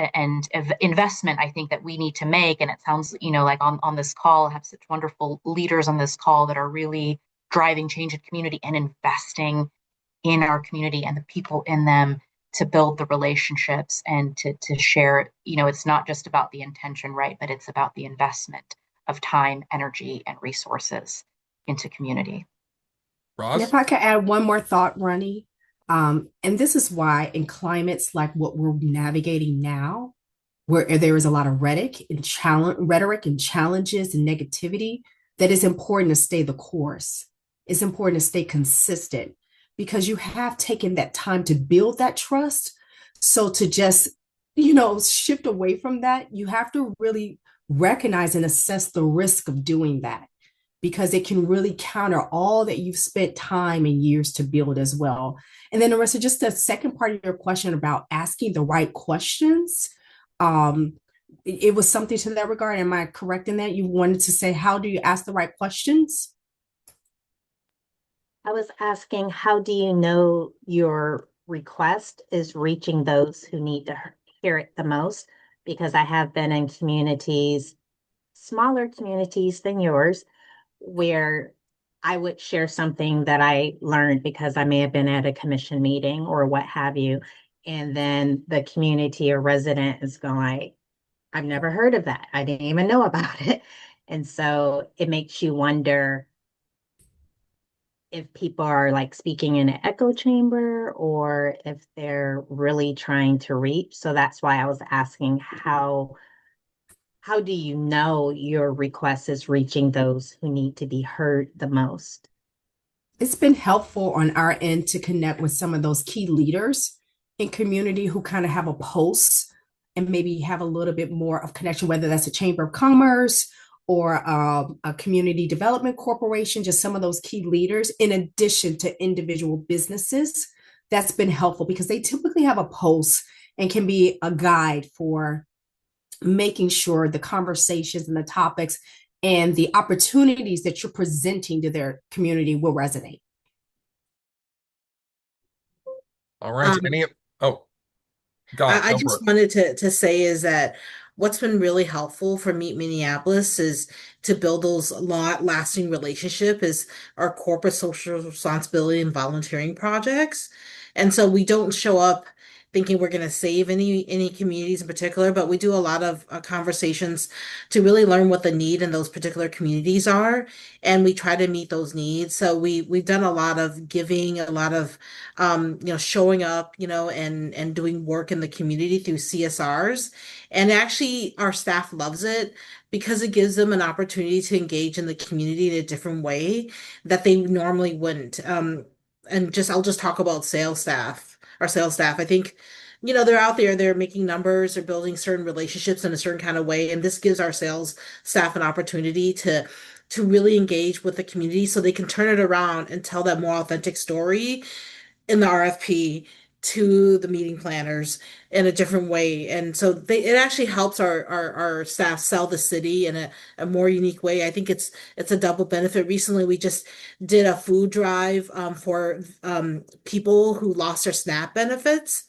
investment, I think, that we need to make. And it sounds, like on this call, I have such wonderful leaders on this call that are really driving change in community and investing in our community and the people in them to build the relationships and to share. It's not just about the intention, right? But it's about the investment of time, energy, and resources into community. Roz? And if I could add one more thought, Ronnie, and this is why in climates like what we're navigating now, where there is a lot of rhetoric and challenges and negativity, that it's important to stay the course. It's important to stay consistent, because you have taken that time to build that trust. So to just, shift away from that, you have to really recognize and assess the risk of doing that. because it can really counter all that you've spent time and years to build as well. And then, Marissa, just the second part of your question about asking the right questions. Um, it was something to that regard. Am I correct in that? You wanted to say, how do you ask the right questions? I was asking, how do you know your request is reaching those who need to hear it the most? Because I have been in communities, smaller communities than yours, where I would share something that I learned because I may have been at a commission meeting or what have you. And then the community or resident is going like, I've never heard of that. I didn't even know about it. And so it makes you wonder if people are like speaking in an echo chamber or if they're really trying to reach. So that's why I was asking how do you know your request is reaching those who need to be heard the most? It's been helpful on our end to connect with some of those key leaders in community who kind of have a pulse and maybe have a little bit more of connection, whether that's a chamber of commerce or a community development corporation, just some of those key leaders, in addition to individual businesses. That's been helpful because they typically have a pulse and can be a guide for making sure the conversations and the topics and the opportunities that you're presenting to their community will resonate. All right. Um, Oh, God, I go for just it. wanted to say is that what's been really helpful for Meet Minneapolis is to build those lasting relationship is our corporate social responsibility and volunteering projects. And so we don't show up thinking we're going to save any communities in particular, but we do a lot of conversations to really learn what the need in those particular communities are, and we try to meet those needs. So we've done a lot of giving, a lot of showing up, and doing work in the community through CSRs. And actually, our staff loves it because it gives them an opportunity to engage in the community in a different way that they normally wouldn't. I'll just talk about our sales staff. I think, they're out there, they're making numbers, they're building certain relationships in a certain kind of way. And this gives our sales staff an opportunity to really engage with the community so they can turn it around and tell that more authentic story in the RFP to the meeting planners in a different way. And so it actually helps our staff sell the city in a more unique way. I think it's a double benefit. Recently, we just did a food drive for people who lost their SNAP benefits.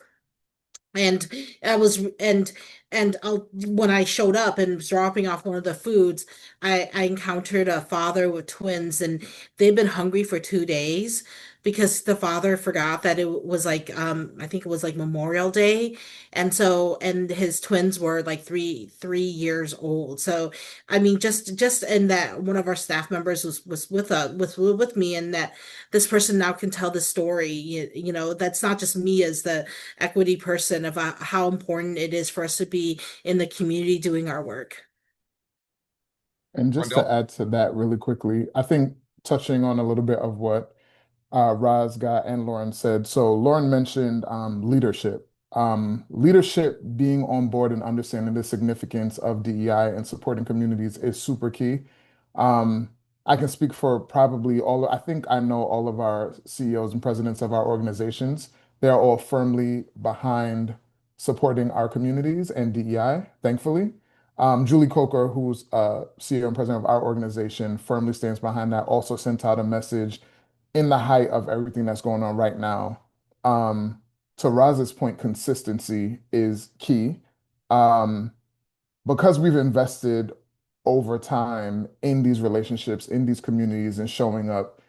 And I was and when I showed up and was dropping off one of the foods, I encountered a father with twins, and they've been hungry for 2 days because the father forgot that it was like I think it was like Memorial Day, and his twins were like three years old. So I mean, just and that one of our staff members was with me, and that this person now can tell the story. That's not just me as the equity person of how important it is for us to be in the community doing our work. And just to Rondell? add to that really quickly, I think touching on a little bit of what Roz, Guy, and Lauren said. So Lauren mentioned leadership. Leadership being on board and understanding the significance of DEI and supporting communities is super key. Um, I can speak for probably I think I know all of our CEOs and presidents of our organizations. They're all firmly behind supporting our communities and DEI, thankfully. Julie Coker, who's CEO and president of our organization, firmly stands behind that, also sent out a message in the height of everything that's going on right now. Um, to Roz's point, consistency is key. Um, because we've invested over time in these relationships, in these communities, and showing up,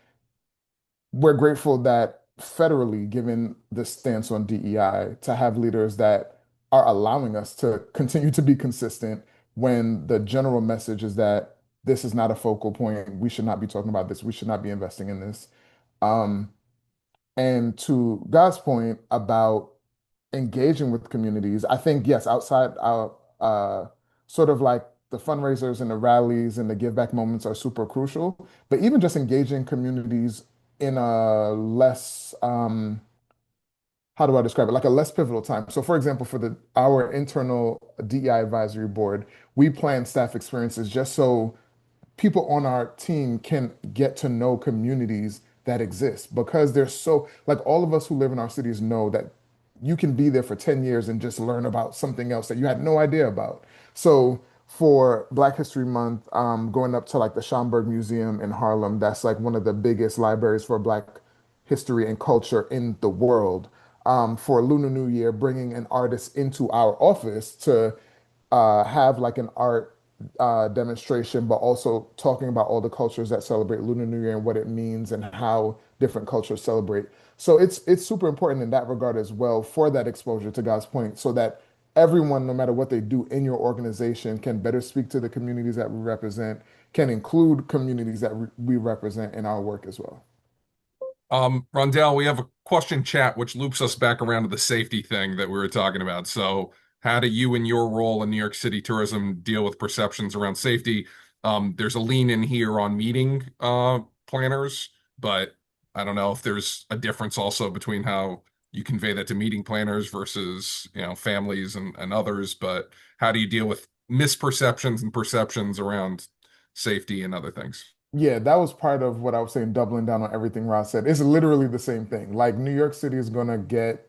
we're grateful that federally, given the stance on DEI, to have leaders that are allowing us to continue to be consistent when the general message is that this is not a focal point. We should not be talking about this. We should not be investing in this. Um, and to God's point about engaging with communities, I think, yes, outside our sort of like the fundraisers and the rallies and the give back moments are super crucial, but even just engaging communities in a less, how do I describe it? Like a less pivotal time. So for example, for our internal DEI advisory board, we plan staff experiences just so people on our team can get to know communities that exist because they're so, like, all of us who live in our cities know that you can be there for 10 years and just learn about something else that you had no idea about. So for Black History Month, going up to like the Schomburg Museum in Harlem, that's like one of the biggest libraries for Black history and culture in the world. For Lunar New Year, bringing an artist into our office to have like an art demonstration, but also talking about all the cultures that celebrate Lunar New Year and what it means and how different cultures celebrate. So it's super important in that regard as well for that exposure to God's point, so that everyone, no matter what they do in your organization, can better speak to the communities that we represent, can include communities that we represent in our work as well. Rondell, we have a question chat which loops us back around to the safety thing that we were talking about. So, how do you, in your role in New York City tourism, deal with perceptions around safety? There's a lean in here on meeting planners, but I don't know if there's a difference also between how you convey that to meeting planners versus, families and others. But how do you deal with misperceptions and perceptions around safety and other things? Yeah, that was part of what I was saying, doubling down on everything Ross said. It's literally the same thing. Like New York City is gonna get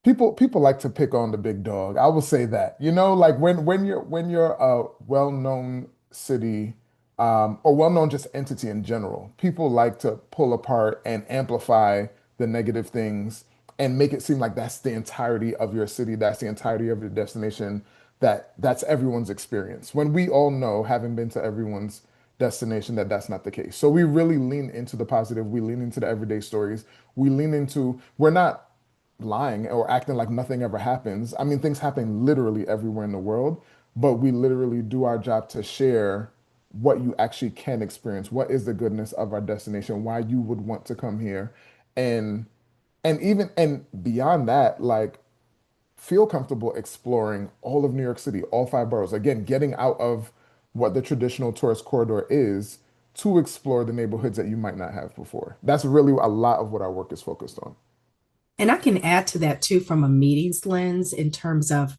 people like to pick on the big dog. I will say that. Like when you're a well-known city, or well-known just entity in general, people like to pull apart and amplify the negative things and make it seem like that's the entirety of your city, that's the entirety of your destination, that's everyone's experience. When we all know, having been to everyone's destination, that that's not the case. So we really lean into the positive, we lean into the everyday stories, we lean into, we're not lying or acting like nothing ever happens. I mean, things happen literally everywhere in the world, but we literally do our job to share what you actually can experience. What is the goodness of our destination? Why you would want to come here? And and beyond that, like, feel comfortable exploring all of New York City, all five boroughs. Again, getting out of what the traditional tourist corridor is to explore the neighborhoods that you might not have before. That's really a lot of what our work is focused on. And I can add to that too from a meetings lens in terms of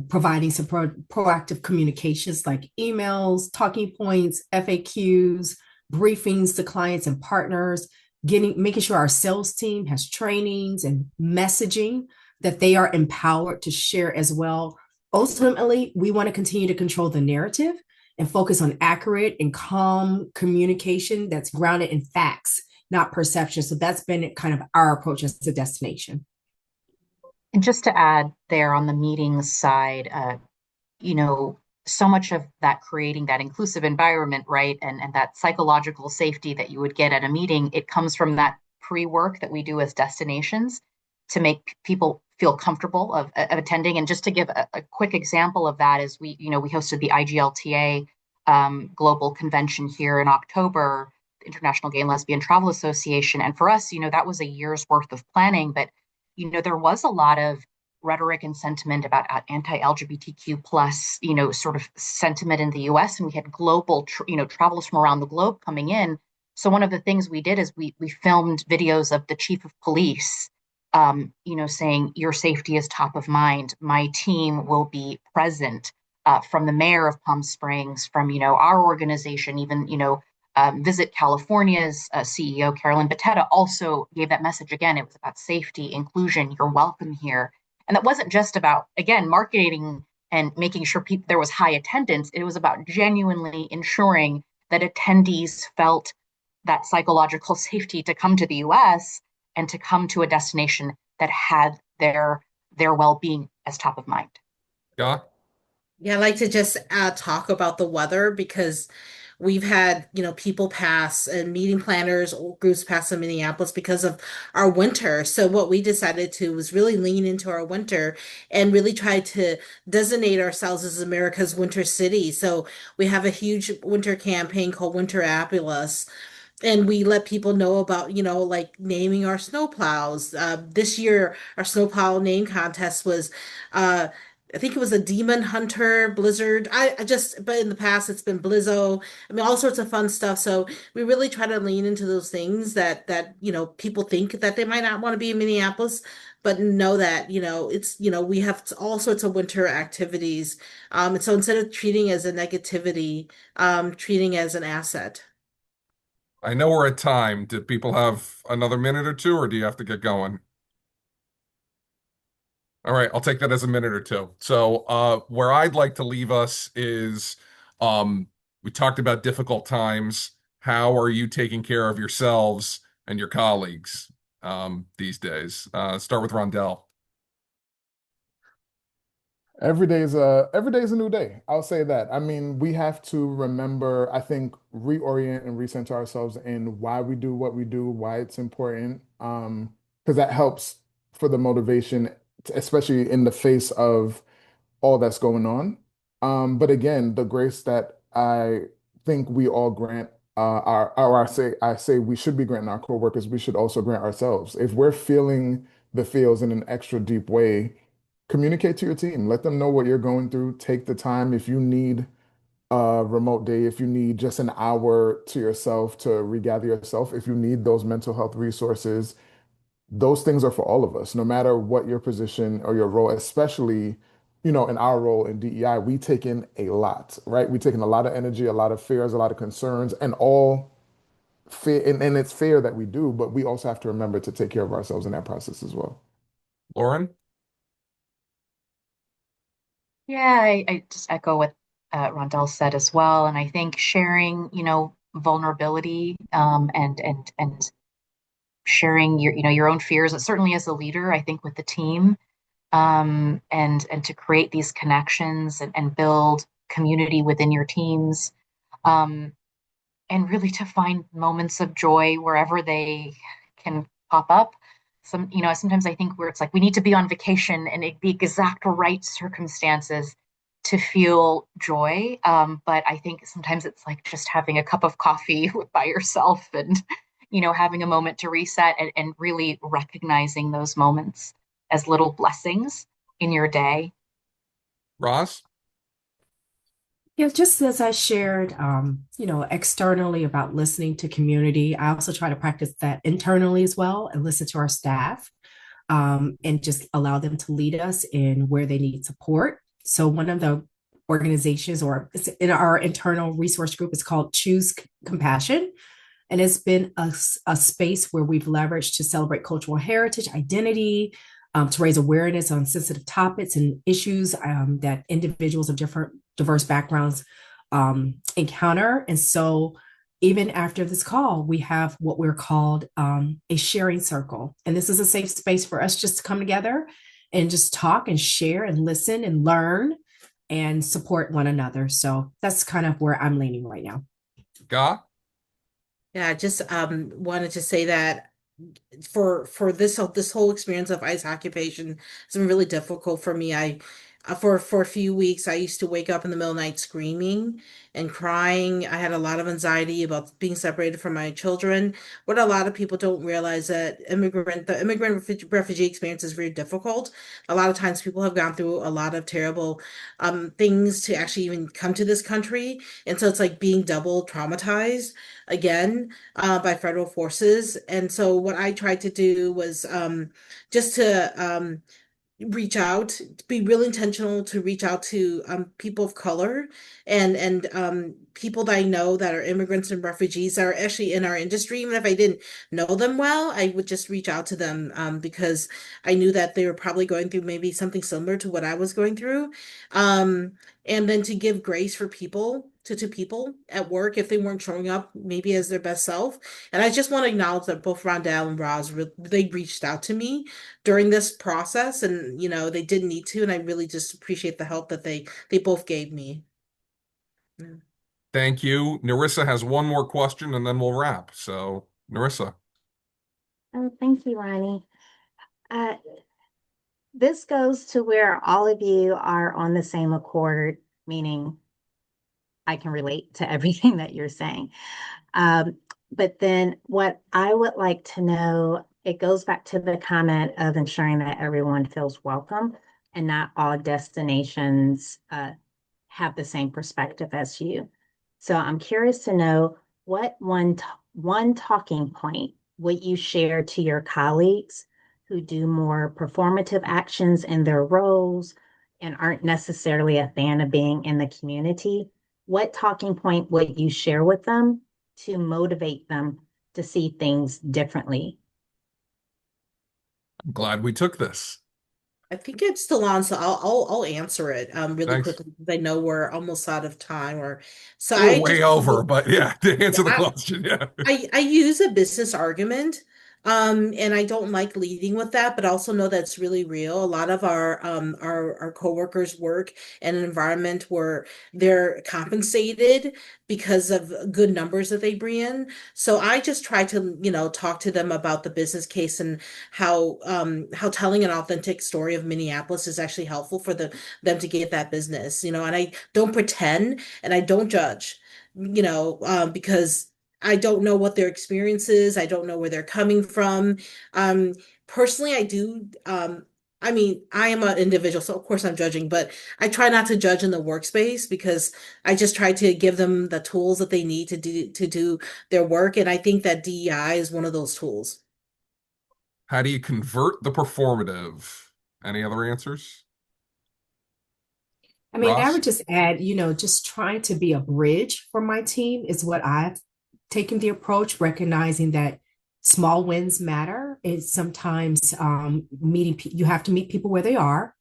providing some proactive communications like emails, talking points, FAQs, briefings to clients and partners, making sure our sales team has trainings and messaging that they are empowered to share as well. Ultimately, we want to continue to control the narrative and focus on accurate and calm communication that's grounded in facts, not perception. So that's been kind of our approach as a destination. And just to add there on the meetings side, so much of that creating that inclusive environment, right, and that psychological safety that you would get at a meeting, it comes from that pre-work that we do as destinations to make people feel comfortable of attending. And just to give a quick example of that is we hosted the IGLTA global convention here in October, the International Gay and Lesbian Travel Association. And for us, that was a year's worth of planning, but there was a lot of rhetoric and sentiment about anti-LGBTQ plus, sort of sentiment in the US. And we had global, travelers from around the globe coming in. So one of the things we did is we filmed videos of the chief of police, saying your safety is top of mind. My team will be present, from the mayor of Palm Springs, from, our organization, even, Visit California's CEO, Carolyn Batetta, also gave that message again. It was about safety, inclusion, you're welcome here. And that wasn't just about, again, marketing and making sure there was high attendance. It was about genuinely ensuring that attendees felt that psychological safety to come to the US and to come to a destination that had their well-being as top of mind. Yeah. Yeah, I like to just talk about the weather because we've had, people pass and meeting planners or groups pass in Minneapolis because of our winter. So what we decided to was really lean into our winter and really try to designate ourselves as America's winter city. So we have a huge winter campaign called Winterapulous. And we let people know about, like naming our snowplows. This year, our snowplow name contest was I think it was a Demon Hunter Blizzard. But in the past it's been Blizzo. I mean, all sorts of fun stuff. So we really try to lean into those things that people think that they might not want to be in Minneapolis, but know that, we have all sorts of winter activities. And so instead of treating as a negativity, treating as an asset. I know we're at time. Do people have another minute or two, or do you have to get going? All right, I'll take that as a minute or two. So, where I'd like to leave us is, we talked about difficult times. How are you taking care of yourselves and your colleagues, these days? Start with Rondell. Every day is a new day. I'll say that. I mean, we have to remember, I think, reorient and recenter ourselves in why we do what we do, why it's important. Because that helps for the motivation, especially in the face of all that's going on. But again, the grace that I think we all grant or I say we should be granting our coworkers, we should also grant ourselves. If we're feeling the feels in an extra deep way, communicate to your team. Let them know what you're going through. Take the time if you need a remote day, if you need just an hour to yourself to regather yourself, if you need those mental health resources, those things are for all of us, no matter what your position or your role, especially, in our role in DEI, we take in a lot, right? We take in a lot of energy, a lot of fears, a lot of concerns, and all fair, and it's fair that we do, but we also have to remember to take care of ourselves in that process as well. Lauren? Yeah, I just echo what Rondell said as well. And I think sharing, vulnerability and sharing your own fears, certainly as a leader, I think with the team, and to create these connections and build community within your teams, um, and really to find moments of joy wherever they can pop up. Sometimes I think where it's like we need to be on vacation and it be exact right circumstances to feel joy. But I think sometimes it's like just having a cup of coffee by yourself and, having a moment to reset and really recognizing those moments as little blessings in your day. Roz? Yeah, just as I shared, externally about listening to community, I also try to practice that internally as well and listen to our staff, and just allow them to lead us in where they need support. So one of the organizations or in our internal resource group is called Choose Compassion. And it's been a space where we've leveraged to celebrate cultural heritage, identity, to raise awareness on sensitive topics and issues that individuals of different diverse backgrounds encounter. And so even after this call, we have what we're called a sharing circle. And this is a safe space for us just to come together and just talk and share and listen and learn and support one another. So that's kind of where I'm leaning right now. Ka? Yeah, I just wanted to say that for this whole experience of ice occupation, it's been really difficult for me. I for a few weeks I used to wake up in the middle of the night screaming and crying. I had a lot of anxiety about being separated from my children. What a lot of people don't realize that the immigrant refugee experience is very difficult. A lot of times people have gone through a lot of terrible things to actually even come to this country, and so it's like being double traumatized again by federal forces. And so what I tried to do was just to reach out, be really intentional to reach out to people of color and people that I know that are immigrants and refugees that are actually in our industry. Even if I didn't know them well, I would just reach out to them because I knew that they were probably going through maybe something similar to what I was going through. Um, and then to give grace for people to people at work if they weren't showing up maybe as their best self. And I just want to acknowledge that both Rondell and Roz, they reached out to me during this process, and they didn't need to, and I really just appreciate the help that they both gave me. Yeah. Thank you. Narissa has one more question and then we'll wrap. So, Narissa. Oh, thank you, Ronnie. Uh, this goes to where all of you are on the same accord, meaning I can relate to everything that you're saying. But then what I would like to know, it goes back to the comment of ensuring that everyone feels welcome and not all destinations have the same perspective as you. So I'm curious to know what one talking point would you share to your colleagues who do more performative actions in their roles and aren't necessarily a fan of being in the community, what talking point would you share with them to motivate them to see things differently? I'm glad we took this. I think it's still on, so I'll answer it really Thanks. quickly because I know we're almost out of time. Or so We're I way just over, but yeah, to answer the I, question, yeah. I use a business argument, and I don't like leading with that, but also know that's really real. A lot of our coworkers work in an environment where they're compensated because of good numbers that they bring in. So I just try to, talk to them about the business case and how telling an authentic story of Minneapolis is actually helpful for them to get that business, and I don't pretend and I don't judge, because I don't know what their experience is. I don't know where they're coming from. Um, Personally, I do. I mean, I am an individual, so of course I'm judging, but I try not to judge in the workspace because I just try to give them the tools that they need to do their work, and I think that DEI is one of those tools. How do you convert the performative? Any other answers? I mean, I Ross? would just add, just trying to be a bridge for my team is what I've taken the approach, recognizing that small wins matter. It's sometimes you have to meet people where they are,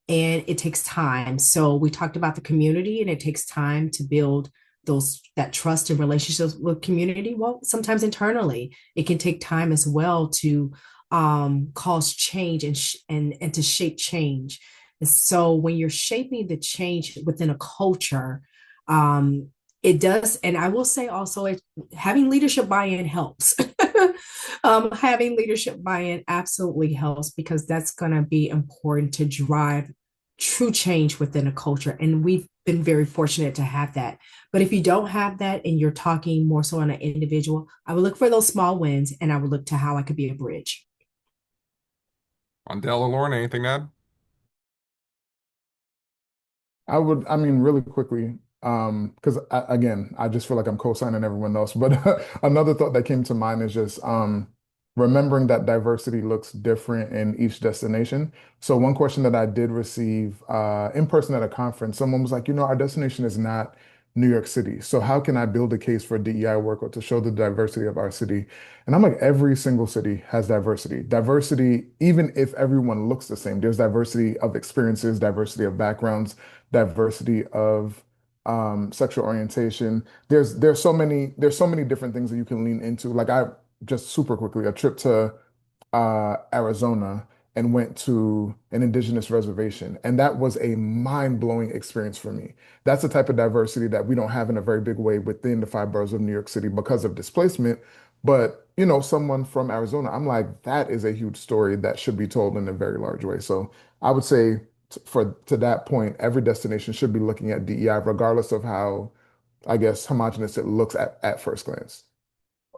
and it takes time. So we talked about the community, and it takes time to build that trust and relationships with community. Well, sometimes internally, it can take time as well to cause change and to shape change. And so when you're shaping the change within a culture, it does. And I will say also, having leadership buy-in helps. Having leadership buy-in absolutely helps because that's going to be important to drive true change within a culture. And we've been very fortunate to have that. But if you don't have that and you're talking more so on an individual, I would look for those small wins and I would look to how I could be a bridge. Rondel or Lauren, anything to add? I mean, really quickly, because again, I just feel like I'm co-signing everyone else. But another thought that came to mind is just remembering that diversity looks different in each destination. So one question that I did receive in person at a conference, someone was like, our destination is not New York City. So how can I build a case for DEI work or to show the diversity of our city? And I'm like, every single city has diversity. Diversity, even if everyone looks the same, there's diversity of experiences, diversity of backgrounds, diversity of sexual orientation. There's so many different things that you can lean into. Like I just super quickly, a trip to Arizona and went to an indigenous reservation, and that was a mind-blowing experience for me. That's the type of diversity that we don't have in a very big way within the five boroughs of New York City because of displacement. But someone from Arizona, I'm like, that is a huge story that should be told in a very large way. So I would say to that point, every destination should be looking at DEI, regardless of how, I guess, homogenous it looks at first glance.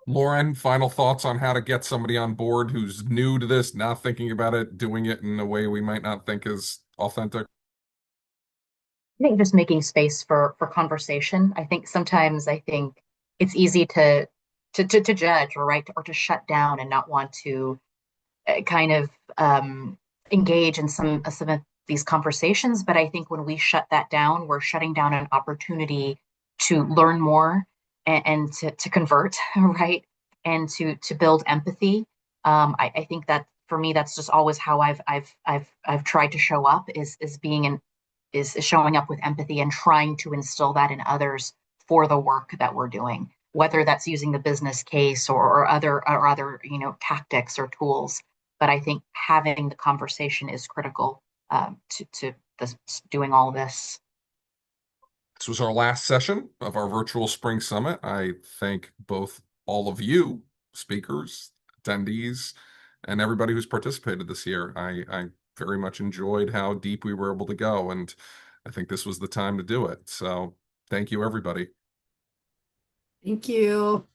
Lauren, final thoughts on how to get somebody on board who's new to this, not thinking about it, doing it in a way we might not think is authentic? I think just making space for conversation. I think it's easy to judge or to shut down and not want to kind of engage in some of these conversations. But I think when we shut that down, we're shutting down an opportunity to learn more and to convert, right? And to build empathy. I think that for me, that's just always how I've tried to show up is being is showing up with empathy and trying to instill that in others for the work that we're doing, whether that's using the business case or other tactics or tools. But I think having the conversation is critical to doing all of this. This was our last session of our virtual Spring Summit. I thank both all of you, speakers, attendees, and everybody who's participated this year. I very much enjoyed how deep we were able to go, and I think this was the time to do it. So thank you, everybody. Thank you.